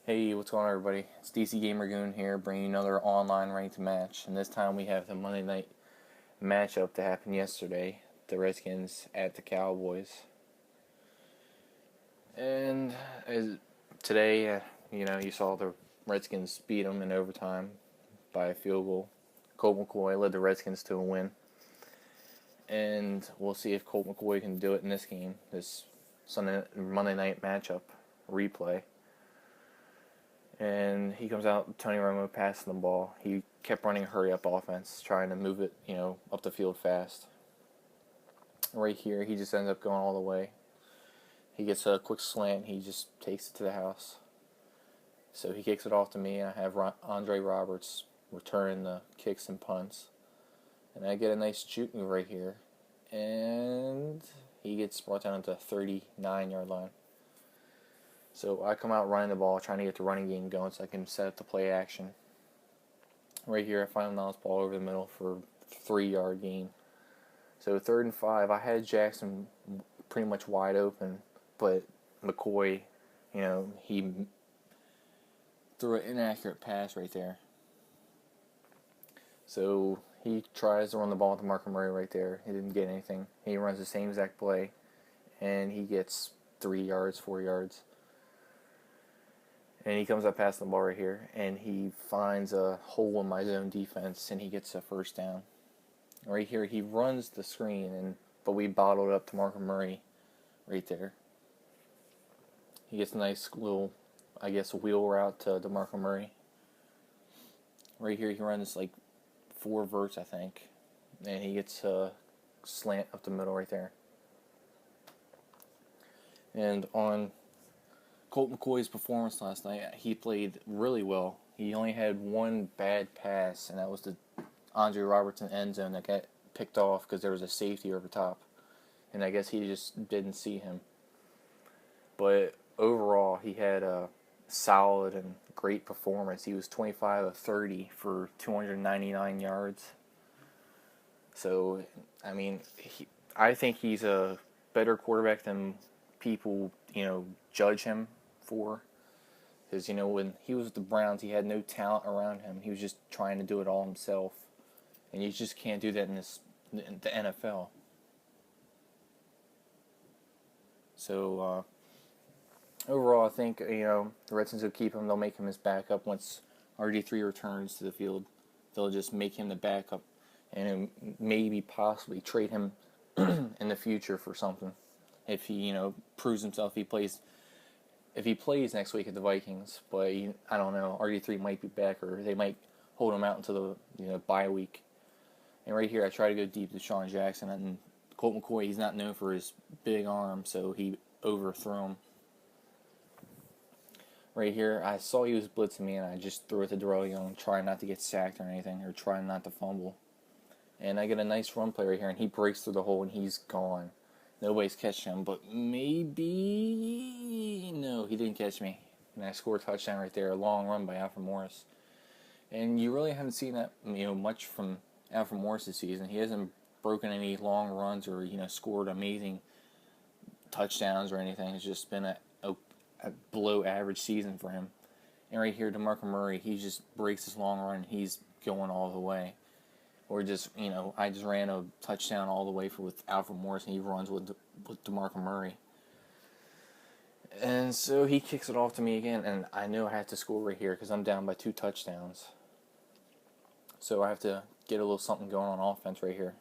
Hey, what's going on, everybody? It's DC Gamer Goon here, bringing you another online ranked match. And this time we have the Monday night matchup that happened yesterday: the Redskins at the Cowboys. And today, you saw the Redskins beat them in overtime by a field goal. Colt McCoy led the Redskins to a win, and we'll see if Colt McCoy can do it in this game, this Monday night matchup replay. And he comes out, Tony Romo passing the ball. He kept running hurry-up offense, trying to move it, up the field fast. Right here, he just ends up going all the way. He gets a quick slant, he just takes it to the house. So he kicks it off to me, and I have Andre Roberts returning the kicks and punts. And I get a nice juke move right here. And he gets brought down to the 39-yard line. So I come out running the ball, trying to get the running game going so I can set up the play action. Right here, I find the ball over the middle for a 3-yard gain. So 3rd and 5, I had Jackson pretty much wide open, but McCoy, he threw an inaccurate pass right there. So he tries to run the ball to Mark Murray right there. He didn't get anything. He runs the same exact play, and he gets 3 yards, 4 yards. And he comes up past the ball right here, and he finds a hole in my zone defense, and he gets a first down. Right here, he runs the screen, but we bottled up to Mark Murray right there. He gets a nice little, wheel route to DeMarco Murray. Right here, he runs like 4 verts, I think, and he gets a slant up the middle right there. And on Colt McCoy's performance last night, he played really well. He only had one bad pass, and that was the Andre Robertson end zone that got picked off because there was a safety over top. And I guess he just didn't see him. But overall, he had a solid and great performance. He was 25 of 30 for 299 yards. So, I think he's a better quarterback than people, judge him for. Because, when he was with the Browns, he had no talent around him. He was just trying to do it all himself. And you just can't do that in the NFL. So, overall, I think, the Redskins will keep him. They'll make him his backup once RG3 returns to the field. They'll just make him the backup and maybe possibly trade him in the future for something. If he, proves himself, if he plays next week at the Vikings, but I don't know, RG3 might be back, or they might hold him out until the bye week. And right here, I try to go deep to Sean Jackson, and Colt McCoy, he's not known for his big arm, so he overthrew him. Right here, I saw he was blitzing me, and I just threw it to Darrell Young, trying not to get sacked or anything, or trying not to fumble. And I get a nice run play right here, and he breaks through the hole, and he's gone. Nobody's catching him, but maybe... No, he didn't catch me. And I scored a touchdown right there, a long run by Alfred Morris. And you really haven't seen that, much from Alfred Morris this season. He hasn't broken any long runs or, scored amazing touchdowns or anything. It's just been a below average season for him. And right here, DeMarco Murray, he just breaks his long run, and he's going all the way. Or just, I just ran a touchdown all the way with Alfred Morris, and he runs with DeMarco Murray. And so he kicks it off to me again, and I know I have to score right here because I'm down by 2 touchdowns. So I have to get a little something going on offense right here.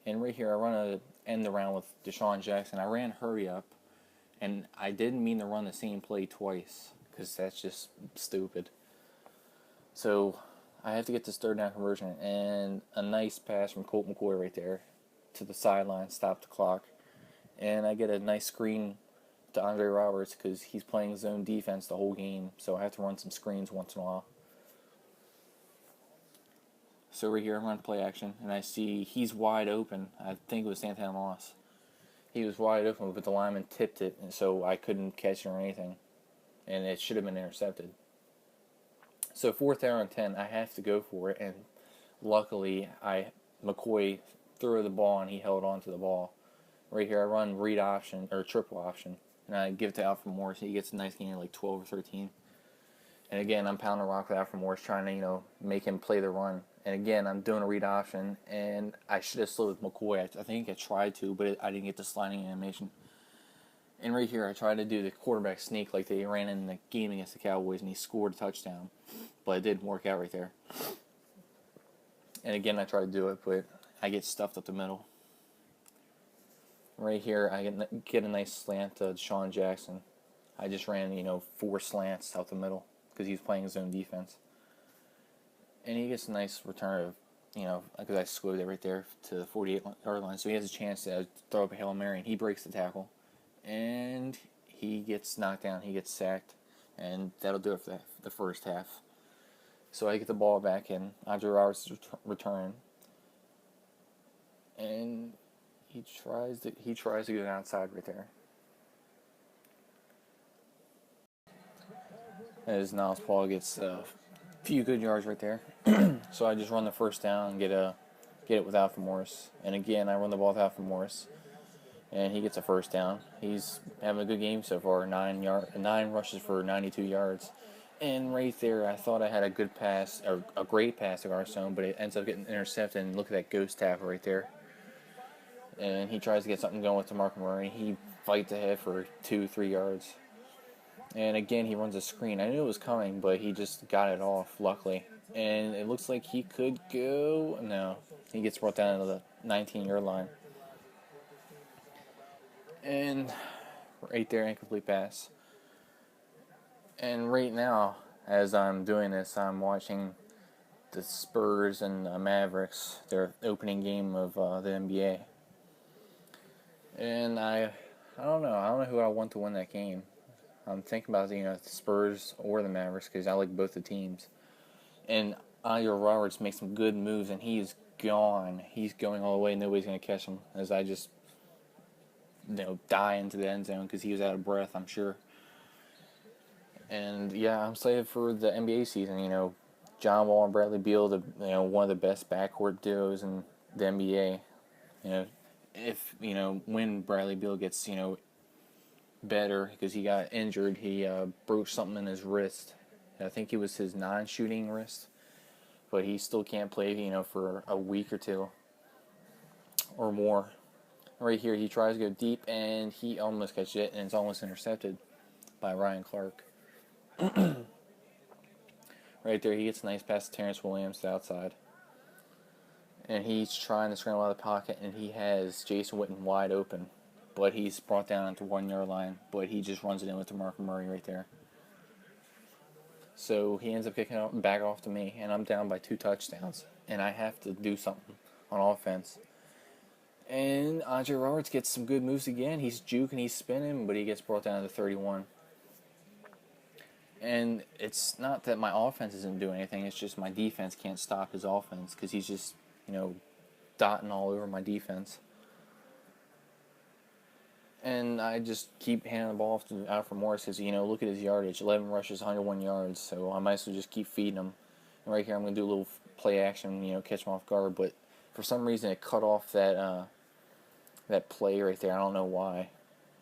And right here, I run an end around with Deshaun Jackson. I ran hurry up, and I didn't mean to run the same play twice because that's just stupid. So I have to get this 3rd down conversion, and a nice pass from Colt McCoy right there to the sideline, stop the clock. And I get a nice screen to Andre Roberts because he's playing zone defense the whole game, so I have to run some screens once in a while. So right here, I'm running play action, and I see he's wide open. I think it was Santana Moss. He was wide open, but the lineman tipped it, and so I couldn't catch it or anything. And it should have been intercepted. So 4th down and 10, I have to go for it, and luckily McCoy threw the ball, and he held on to the ball. Right here, I run read option, or triple option, and I give it to Alfred Morris. He gets a nice gain of like 12 or 13. And again, I'm pounding the rock with Alfred Morris, trying to, make him play the run. And again, I'm doing a read option, and I should have slowed with McCoy. I think I tried to, but I didn't get the sliding animation. And right here, I tried to do the quarterback sneak like they ran in the game against the Cowboys, and he scored a touchdown. But it didn't work out right there. And again, I tried to do it, but I get stuffed up the middle. Right here, I get a nice slant to Deshaun Jackson. I just ran, 4 slants out the middle because he's playing his own defense. And he gets a nice return of, because I squibed it right there to the 48-yard line. So he has a chance to throw up a Hail Mary, and he breaks the tackle. And he gets knocked down. He gets sacked. And that'll do it for the first half. So I get the ball back, and Andre Roberts return. And he tries to go outside right there. As Niles Paul gets a few good yards right there. So I just run the first down and get it with Alfred Morris. And again, I run the ball with Alfred Morris. And he gets a first down. He's having a good game so far. 9 rushes for 92 yards. And right there, I thought I had a good pass, or a great pass to Garcon, but it ends up getting intercepted. And look at that ghost tackle right there. And he tries to get something going with DeMarco Murray. He fights ahead for 2-3 yards. And again, he runs a screen. I knew it was coming, but he just got it off, luckily. And it looks like he could go. No, he gets brought down to the 19-yard line. And right there, incomplete pass. And right now, as I'm doing this, I'm watching the Spurs and the Mavericks, their opening game of the NBA. And I don't know. I don't know who I want to win that game. I'm thinking about the Spurs or the Mavericks because I like both the teams. And Andre Roberts makes some good moves, and he's gone. He's going all the way. Nobody's going to catch him as I just die into the end zone because he was out of breath, I'm sure. And yeah, I'm excited for the NBA season. John Wall and Bradley Beal, one of the best backcourt duos in the NBA. If when Bradley Beal gets better because he got injured, he broke something in his wrist. I think it was his non-shooting wrist, but he still can't play for a week or two or more. Right here, he tries to go deep, and he almost catches it, and it's almost intercepted by Ryan Clark. Right there, he gets a nice pass to Terrence Williams to the outside. And he's trying to scramble out of the pocket, and he has Jason Witten wide open. But he's brought down at the 1-yard line, but he just runs it in with DeMarco Murray right there. So he ends up kicking it back off to me, and I'm down by 2 touchdowns. And I have to do something on offense. And Andre Roberts gets some good moves again. He's juking, he's spinning, but he gets brought down to 31. And it's not that my offense isn't doing anything. It's just my defense can't stop his offense because he's just, dotting all over my defense. And I just keep handing the ball off to Alfred Morris because, look at his yardage. 11 rushes, 101 yards. So I might as well just keep feeding him. And right here I'm going to do a little play action, catch him off guard. But for some reason it cut off that play right there. I don't know why.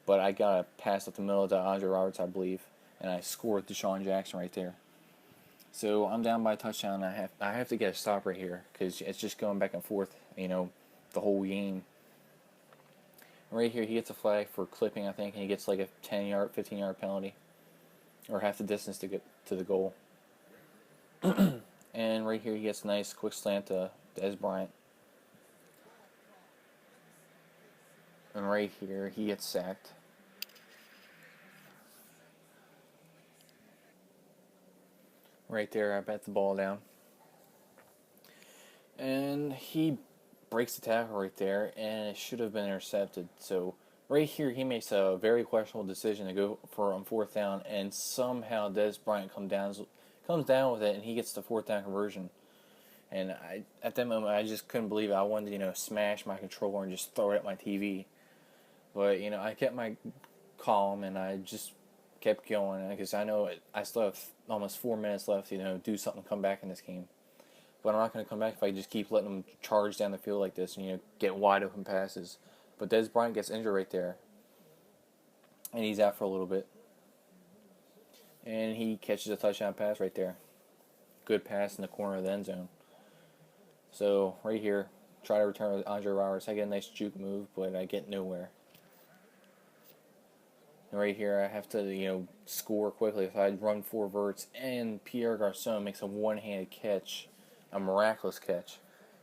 But I got a pass up the middle to Andre Roberts, I believe. And I scored Deshaun Jackson right there. So I'm down by a touchdown. I have to get a stop right here because it's just going back and forth, the whole game. Right here, he gets a flag for clipping, I think, and he gets like a 10-yard, 15-yard penalty, or half the distance to get to the goal. And right here, he gets a nice quick slant to Dez Bryant. And right here, he gets sacked. Right there, I bet the ball down. And he breaks the tackle right there, and it should have been intercepted. So right here, he makes a very questionable decision to go for on 4th down, and somehow Dez Bryant comes down with it, and he gets the 4th down conversion. And at that moment, I just couldn't believe it. I wanted to, smash my controller and just throw it at my TV. But, I kept my calm, and I just kept going because I know I still have almost 4 minutes left, do something, come back in this game. But I'm not going to come back if I just keep letting them charge down the field like this and, get wide open passes. But Dez Bryant gets injured right there. And he's out for a little bit. and he catches a touchdown pass right there. Good pass in the corner of the end zone. So right here, try to return with Andre Roberts. I get a nice juke move, but I get nowhere. And right here, I have to, score quickly. So I run 4 verts, and Pierre Garçon makes a one-handed catch, a miraculous catch.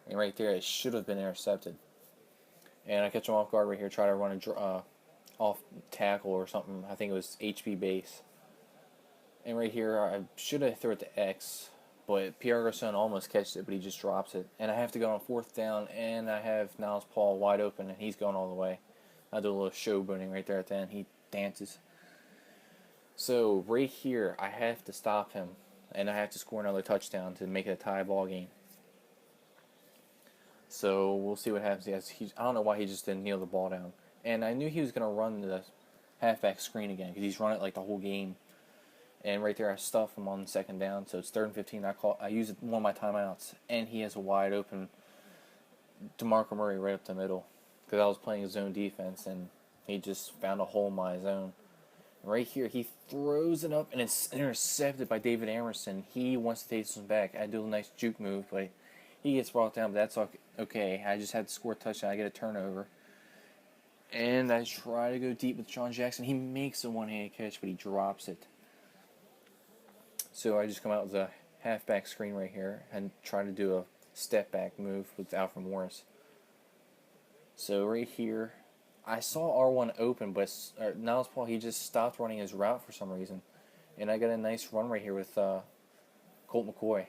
And right there, it should have been intercepted. And I catch him off guard right here, try to run a off tackle or something. I think it was HP base. And right here, I should have thrown it to X, but Pierre Garçon almost catches it, but he just drops it. And I have to go on 4th down, and I have Niles Paul wide open, and he's going all the way. I do a little showboating right there at the end. He dances. So right here, I have to stop him, and I have to score another touchdown to make it a tie ball game. So we'll see what happens. I don't know why he just didn't kneel the ball down. And I knew he was going to run the halfback screen again, because he's run it like the whole game. And right there, I stuff him on 2nd down, so it's 3rd and 15. I use one of my timeouts, and he has a wide open DeMarco Murray right up the middle, because I was playing zone defense, and he just found a hole in my zone. And right here, he throws it up, and it's intercepted by David Amerson. He wants to take this one back. I do a nice juke move, but he gets brought down, but that's okay. I just had to score a touchdown. I get a turnover. And I try to go deep with Sean Jackson. He makes a one-handed catch, but he drops it. So I just come out with a halfback screen right here and try to do a step back move with Alfred Morris. So right here, I saw R1 open, but Niles Paul, he just stopped running his route for some reason. And I got a nice run right here with Colt McCoy.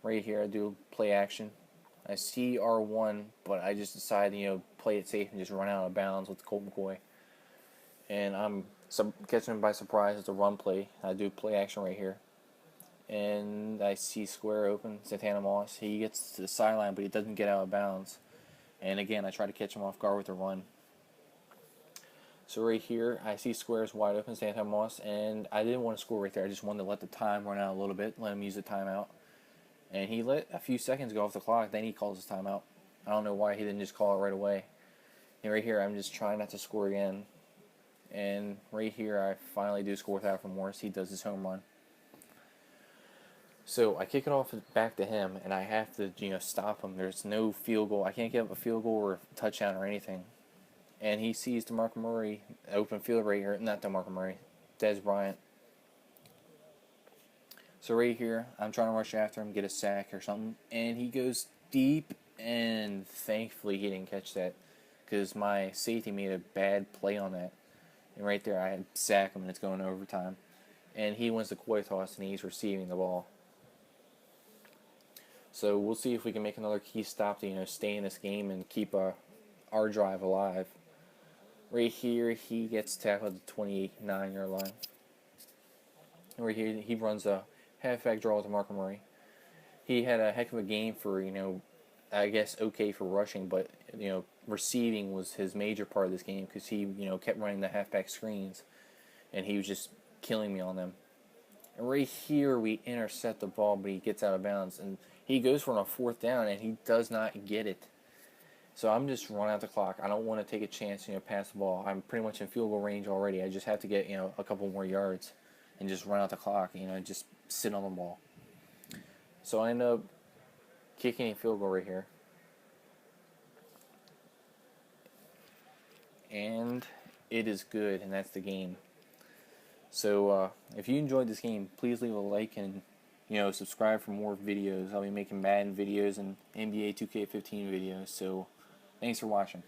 Right here, I do play action. I see R1, but I just decide to, play it safe and just run out of bounds with Colt McCoy. And I'm catching him by surprise. It's a run play. I do play action right here. And I see square open, Santana Moss. He gets to the sideline, but he doesn't get out of bounds. And again, I try to catch him off guard with a run. So right here, I see squares wide open, Santana Moss. And I didn't want to score right there. I just wanted to let the time run out a little bit, let him use the timeout. And he let a few seconds go off the clock. Then he calls his timeout. I don't know why he didn't just call it right away. And right here, I'm just trying not to score again. And right here, I finally do score with Alfred Morris. He does his home run. So I kick it off back to him, and I have to, stop him. There's no field goal. I can't get up a field goal or a touchdown or anything. And he sees DeMarco Murray, open field right here. Not DeMarco Murray, Dez Bryant. So right here, I'm trying to rush after him, get a sack or something, and he goes deep, and thankfully he didn't catch that, because my safety made a bad play on that. And right there, I had sack him, and it's going to overtime. And he wins the coin toss, and he's receiving the ball. So we'll see if we can make another key stop to, stay in this game and keep our drive alive. Right here, he gets tackled at the 29-yard line. And right here, he runs a halfback draw with DeMarco Murray. He had a heck of a game for, I guess okay for rushing, but, receiving was his major part of this game, because he, kept running the halfback screens, and he was just killing me on them. And right here, we intercept the ball, but he gets out of bounds, and he goes for a 4th down, and he does not get it. So I'm just running out the clock. I don't want to take a chance, pass the ball. I'm pretty much in field goal range already. I just have to get, a couple more yards and just run out the clock, just sit on the ball. So I end up kicking a field goal right here. And it is good, and that's the game. So if you enjoyed this game, please leave a like and subscribe for more videos. I'll be making Madden videos and NBA 2K15 videos. So thanks for watching.